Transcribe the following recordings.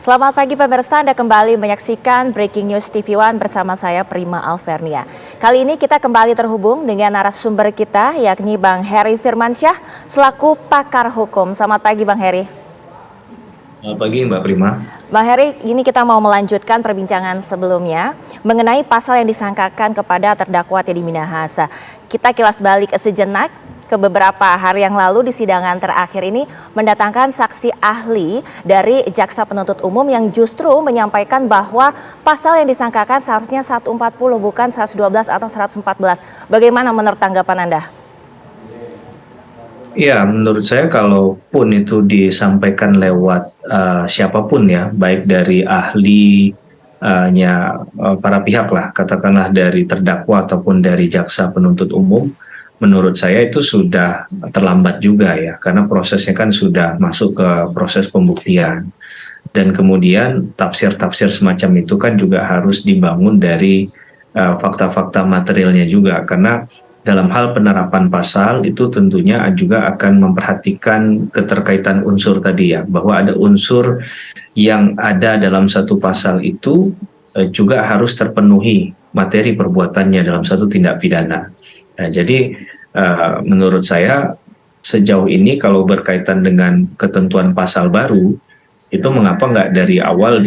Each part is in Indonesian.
Selamat pagi pemirsa, Anda kembali menyaksikan Breaking News TV One bersama saya Prima Alvernia. Kali ini kita kembali terhubung dengan narasumber kita yakni Bang Heri Firmansyah selaku pakar hukum. Selamat pagi Bang Heri. Selamat pagi Mbak Prima. Bang Heri, ini kita mau melanjutkan perbincangan sebelumnya mengenai pasal yang disangkakan kepada terdakwa Teddy Minahasa. Kita kilas balik sejenak ke beberapa hari yang lalu di sidangan terakhir ini mendatangkan saksi ahli dari Jaksa Penuntut Umum yang justru menyampaikan bahwa pasal yang disangkakan seharusnya 140 bukan 112 atau 114. Bagaimana menurut tanggapan Anda? Ya, menurut saya kalaupun itu disampaikan lewat siapapun ya, baik dari para pihak lah, katakanlah dari terdakwa ataupun dari jaksa penuntut umum, menurut saya itu sudah terlambat juga ya, karena prosesnya kan sudah masuk ke proses pembuktian. Dan kemudian tafsir-tafsir semacam itu kan juga harus dibangun dari fakta-fakta materialnya juga, karena dalam hal penerapan pasal itu tentunya juga akan memperhatikan keterkaitan unsur tadi ya, bahwa ada unsur yang ada dalam satu pasal itu juga harus terpenuhi materi perbuatannya dalam satu tindak pidana. Nah, jadi menurut saya sejauh ini kalau berkaitan dengan ketentuan pasal baru, itu mengapa nggak dari awal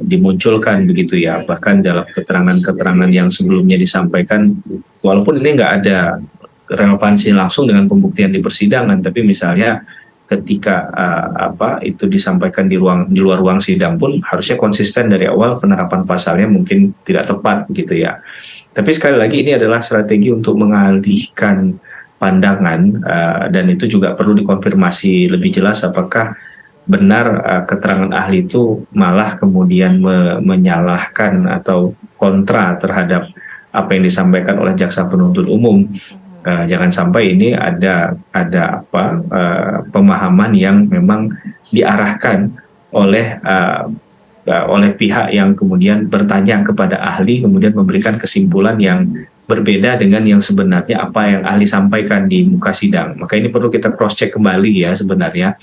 dimunculkan begitu ya, bahkan dalam keterangan-keterangan yang sebelumnya disampaikan, walaupun ini nggak ada relevansi langsung dengan pembuktian di persidangan, tapi misalnya ketika itu disampaikan di luar ruang sidang pun harusnya konsisten dari awal penerapan pasalnya mungkin tidak tepat gitu ya. Tapi sekali lagi ini adalah strategi untuk mengalihkan pandangan dan itu juga perlu dikonfirmasi lebih jelas apakah benar keterangan ahli itu malah kemudian menyalahkan atau kontra terhadap apa yang disampaikan oleh jaksa penuntut umum. Jangan sampai ini ada pemahaman yang memang diarahkan oleh pihak yang kemudian bertanya kepada ahli kemudian memberikan kesimpulan yang berbeda dengan yang sebenarnya apa yang ahli sampaikan di muka sidang. Maka ini perlu kita cross check kembali ya sebenarnya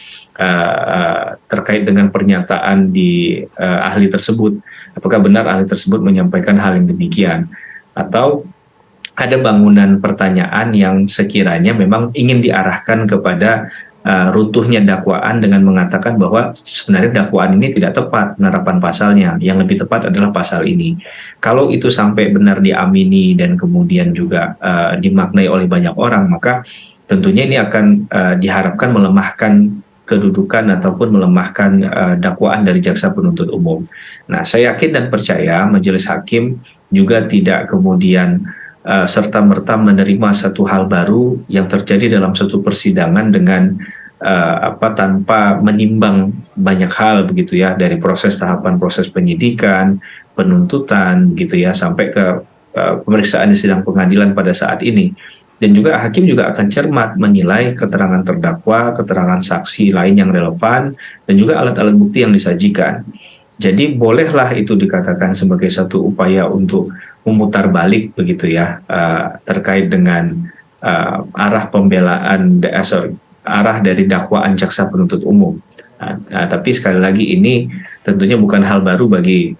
terkait dengan pernyataan di ahli tersebut. Apakah benar ahli tersebut menyampaikan hal yang demikian atau ada bangunan pertanyaan yang sekiranya memang ingin diarahkan kepada runtuhnya dakwaan dengan mengatakan bahwa sebenarnya dakwaan ini tidak tepat penerapan pasalnya, yang lebih tepat adalah pasal ini. Kalau itu sampai benar diamini dan kemudian juga dimaknai oleh banyak orang, maka tentunya ini akan diharapkan melemahkan kedudukan ataupun melemahkan dakwaan dari jaksa penuntut umum. Nah, saya yakin dan percaya majelis hakim juga tidak kemudian serta-merta menerima satu hal baru yang terjadi dalam satu persidangan dengan tanpa menimbang banyak hal begitu ya, dari tahapan proses penyidikan, penuntutan gitu ya, sampai ke pemeriksaan di sidang pengadilan pada saat ini. Dan juga hakim juga akan cermat menilai keterangan terdakwa, keterangan saksi lain yang relevan, dan juga alat-alat bukti yang disajikan. Jadi bolehlah itu dikatakan sebagai satu upaya untuk memutar balik begitu ya, terkait dengan arah pembelaan, arah dari dakwaan jaksa penuntut umum. Tapi sekali lagi ini tentunya bukan hal baru bagi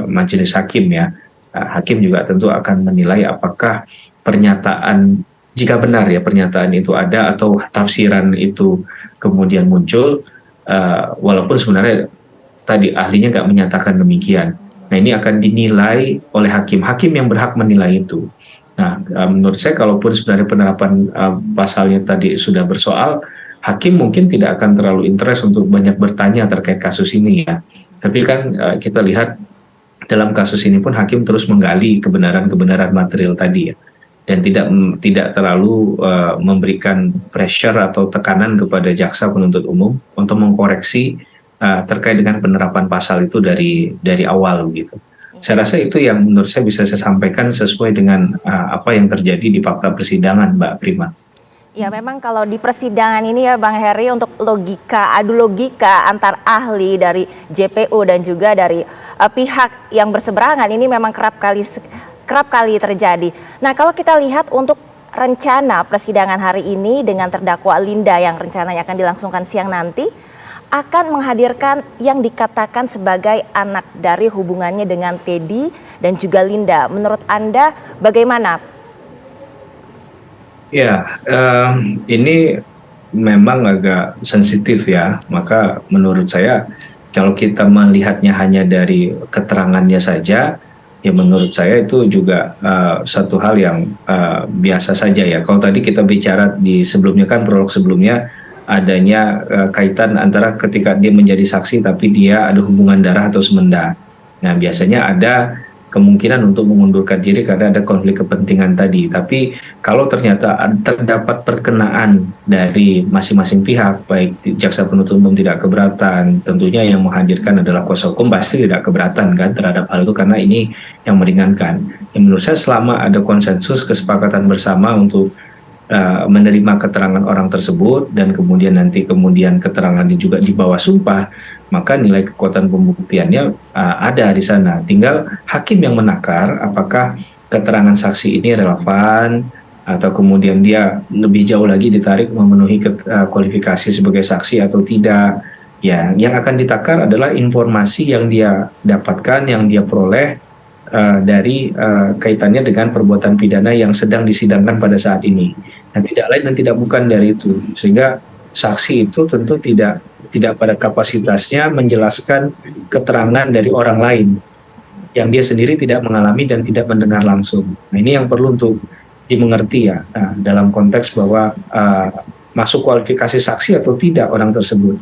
majelis hakim ya. Hakim juga tentu akan menilai apakah pernyataan, jika benar ya pernyataan itu ada atau tafsiran itu kemudian muncul, walaupun sebenarnya tadi ahlinya nggak menyatakan demikian. Nah, ini akan dinilai oleh hakim yang berhak menilai itu. Nah, menurut saya kalaupun sebenarnya penerapan pasalnya tadi sudah bersoal, hakim mungkin tidak akan terlalu interest untuk banyak bertanya terkait kasus ini ya. Tapi kan kita lihat dalam kasus ini pun hakim terus menggali kebenaran-kebenaran material tadi ya. Dan tidak terlalu memberikan pressure atau tekanan kepada jaksa penuntut umum untuk mengkoreksi terkait dengan penerapan pasal itu dari awal gitu. Saya rasa itu yang menurut saya bisa saya sampaikan sesuai dengan apa yang terjadi di fakta persidangan, Mbak Prima. Ya memang kalau di persidangan ini ya Bang Heri, untuk adu logika antar ahli dari JPU dan juga dari pihak yang berseberangan ini memang kerap kali terjadi. Nah, kalau kita lihat untuk rencana persidangan hari ini dengan terdakwa Linda yang rencananya akan dilangsungkan siang nanti, akan menghadirkan yang dikatakan sebagai anak dari hubungannya dengan Teddy dan juga Linda. Menurut Anda bagaimana? Ya, ini memang agak sensitif ya. Maka menurut saya kalau kita melihatnya hanya dari keterangannya saja, ya menurut saya itu juga satu hal yang biasa saja ya. Kalau tadi kita bicara di sebelumnya kan prolog sebelumnya adanya kaitan antara ketika dia menjadi saksi tapi dia ada hubungan darah atau semenda. Nah, biasanya ada kemungkinan untuk mengundurkan diri karena ada konflik kepentingan tadi. Tapi kalau ternyata terdapat perkenaan dari masing-masing pihak, baik jaksa penuntut umum tidak keberatan, tentunya yang menghadirkan adalah kuasa hukum pasti tidak keberatan kan terhadap hal itu karena ini yang meringankan. Yang menurut saya selama ada konsensus kesepakatan bersama untuk menerima keterangan orang tersebut dan kemudian keterangannya juga di bawah sumpah, maka nilai kekuatan pembuktiannya ada di sana. Tinggal hakim yang menakar apakah keterangan saksi ini relevan atau kemudian dia lebih jauh lagi ditarik memenuhi kualifikasi sebagai saksi atau tidak. Ya, yang akan ditakar adalah informasi yang dia dapatkan, yang dia peroleh dari kaitannya dengan perbuatan pidana yang sedang disidangkan pada saat ini. Dan tidak lain dan tidak bukan dari itu. Sehingga saksi itu tentu tidak pada kapasitasnya menjelaskan keterangan dari orang lain yang dia sendiri tidak mengalami dan tidak mendengar langsung. Nah, ini yang perlu untuk dimengerti ya, dalam konteks bahwa masuk kualifikasi saksi atau tidak orang tersebut.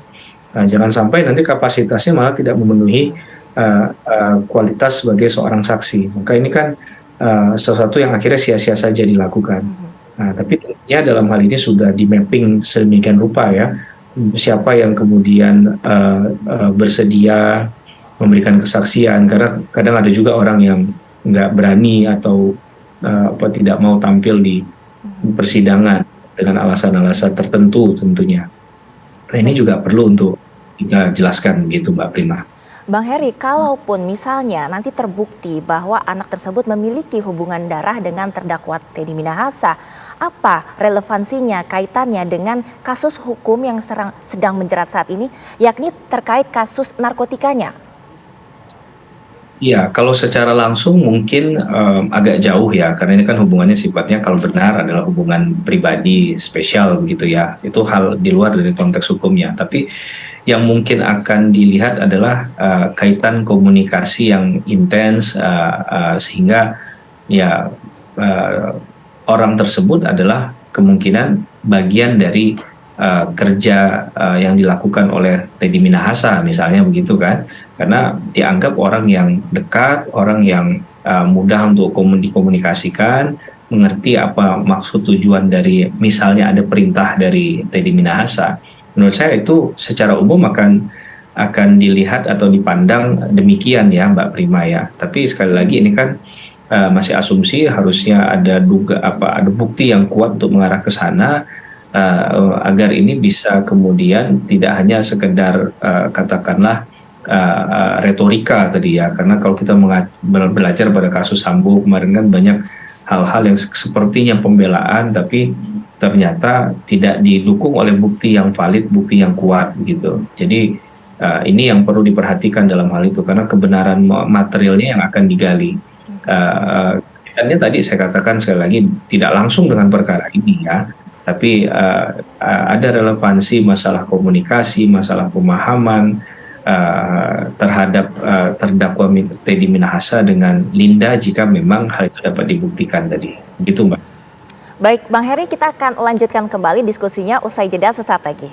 Jangan sampai nanti kapasitasnya malah tidak memenuhi kualitas sebagai seorang saksi. Maka ini kan sesuatu yang akhirnya sia-sia saja dilakukan. Nah, tapi tentunya dalam hal ini sudah di mapping sedemikian rupa ya, siapa yang kemudian bersedia memberikan kesaksian, karena kadang ada juga orang yang nggak berani atau tidak mau tampil di persidangan dengan alasan-alasan tertentu tentunya. Nah, ini juga perlu untuk kita jelaskan gitu Mbak Prima. Bang Heri, kalaupun misalnya nanti terbukti bahwa anak tersebut memiliki hubungan darah dengan terdakwa Teddy Minahasa, apa relevansinya kaitannya dengan kasus hukum yang sedang menjerat saat ini, yakni terkait kasus narkotikanya? Ya, kalau secara langsung mungkin agak jauh ya, karena ini kan hubungannya sifatnya kalau benar adalah hubungan pribadi spesial begitu ya. Itu hal di luar dari konteks hukumnya. Tapi yang mungkin akan dilihat adalah kaitan komunikasi yang intens sehingga ya orang tersebut adalah kemungkinan bagian dari kerja yang dilakukan oleh Teddy Minahasa misalnya begitu kan. Karena dianggap orang yang dekat, orang yang mudah untuk dikomunikasikan, mengerti apa maksud tujuan dari misalnya ada perintah dari Teddy Minahasa. Menurut saya itu secara umum akan dilihat atau dipandang demikian ya Mbak Prima ya. Tapi sekali lagi ini kan masih asumsi, harusnya ada ada bukti yang kuat untuk mengarah ke sana agar ini bisa kemudian tidak hanya sekedar katakanlah retorika tadi ya, karena kalau kita belajar pada kasus Sambo kemarin kan banyak hal-hal yang sepertinya pembelaan tapi ternyata tidak didukung oleh bukti yang valid, bukti yang kuat gitu. Jadi ini yang perlu diperhatikan dalam hal itu karena kebenaran materialnya yang akan digali. Kaitannya tadi saya katakan sekali lagi tidak langsung dengan perkara ini ya, tapi ada relevansi masalah komunikasi, masalah pemahaman terhadap terdakwa Teddy Minahasa dengan Linda jika memang hal itu dapat dibuktikan tadi. Begitu Mbak. Baik Bang Heri, kita akan lanjutkan kembali diskusinya usai jeda sesaat lagi.